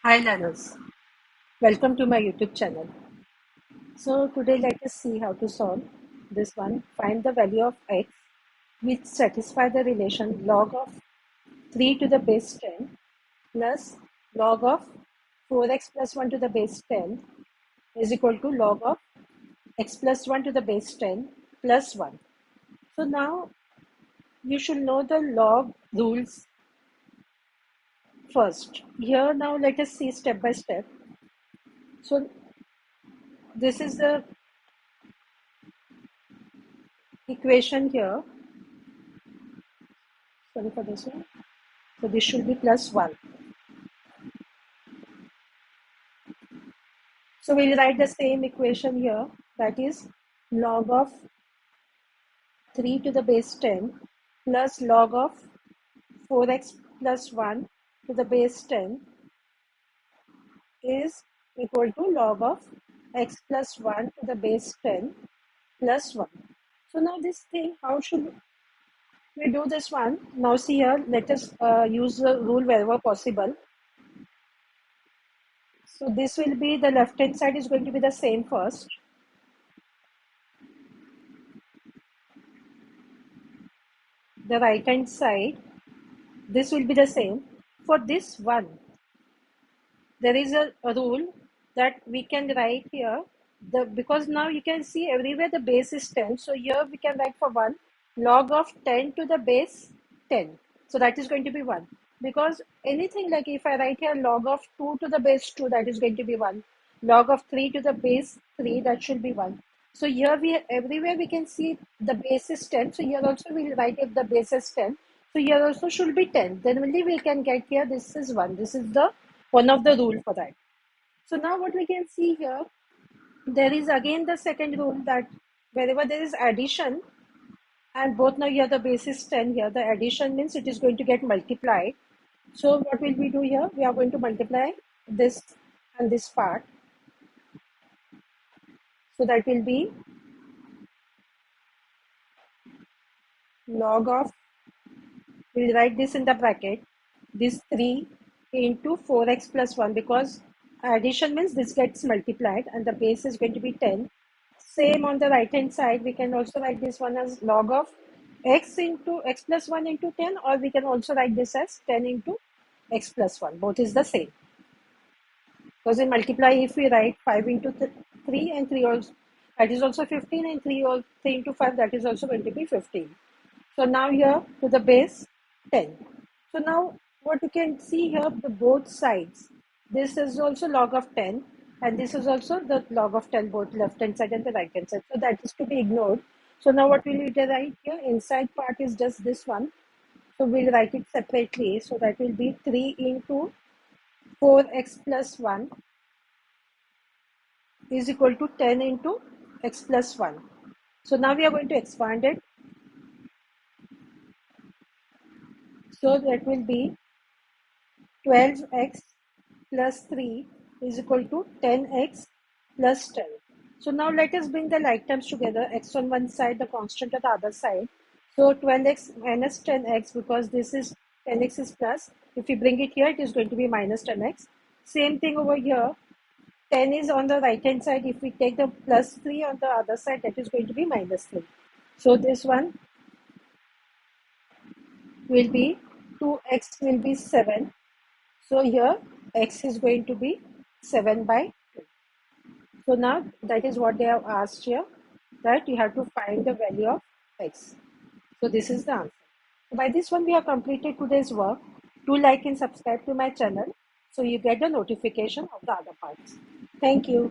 Hi learners, welcome to my YouTube channel. So today let us see how to solve this one. Find the value of x which satisfy the relation log of 3 to the base 10 plus log of 4x plus 1 to the base 10 is equal to log of x plus 1 to the base 10 plus 1. So now you should know the log rules first. Here now let us see step by step. So this is the equation here. Sorry for this one. So this should be plus 1. So we'll write the same equation here, that is log of 3 to the base 10 plus log of 4x plus 1 to the base 10 is equal to log of x plus 1 to the base 10 plus 1. So now this thing, how should we do this one? Now see here, let us use the rule wherever possible. So this will be, the left hand side is going to be the same first. The right hand side, this will be the same. For this one, there is a rule that we can write here, because now you can see everywhere the base is 10. So here we can write for 1 log of 10 to the base 10. So that is going to be 1. Because anything like if I write here log of 2 to the base 2, that is going to be 1. Log of 3 to the base 3, that should be 1. So here everywhere we can see the base is 10. So here also we will write if the base is 10. So here also should be 10. Then only we can get here this is 1. This is the one of the rule for that. So now what we can see here, there is again the second rule that wherever there is addition, and both now here the base is 10, here the addition means it is going to get multiplied. So what will we do here? We are going to multiply this and this part. So that will be log of, we'll write this in the bracket, this 3 into 4x plus 1, because addition means this gets multiplied and the base is going to be 10. Same on the right hand side, we can also write this one as log of x into x plus 1 into 10, or we can also write this as 10 into x plus 1. Both is the same. Because in multiply, if we write 5 into 3 and 3 also, that is also 15, and 3 into 5, that is also going to be 15. So now here to the base 10. So now what you can see here, the both sides, this is also log of 10 and this is also the log of 10, both left hand side and the right hand side. So that is to be ignored. So now what will we write here? Inside part is just this one. So we'll write it separately. So that will be 3 into 4x plus 1 is equal to 10 into x plus 1. So now we are going to expand it. So that will be 12x plus 3 is equal to 10x plus 10. So now let us bring the like terms together, x on one side, the constant on the other side. So 12x minus 10x, because this is 10x is plus. If we bring it here, it is going to be minus 10x. Same thing over here. 10 is on the right hand side. If we take the plus 3 on the other side, that is going to be minus 3. So this one will be 2x will be 7. So here x is going to be 7 by 2. So now that is what they have asked here, that you have to find the value of x. So this is the answer. By this one we have completed today's work. Do like and subscribe to my channel so you get the notification of the other parts. Thank you.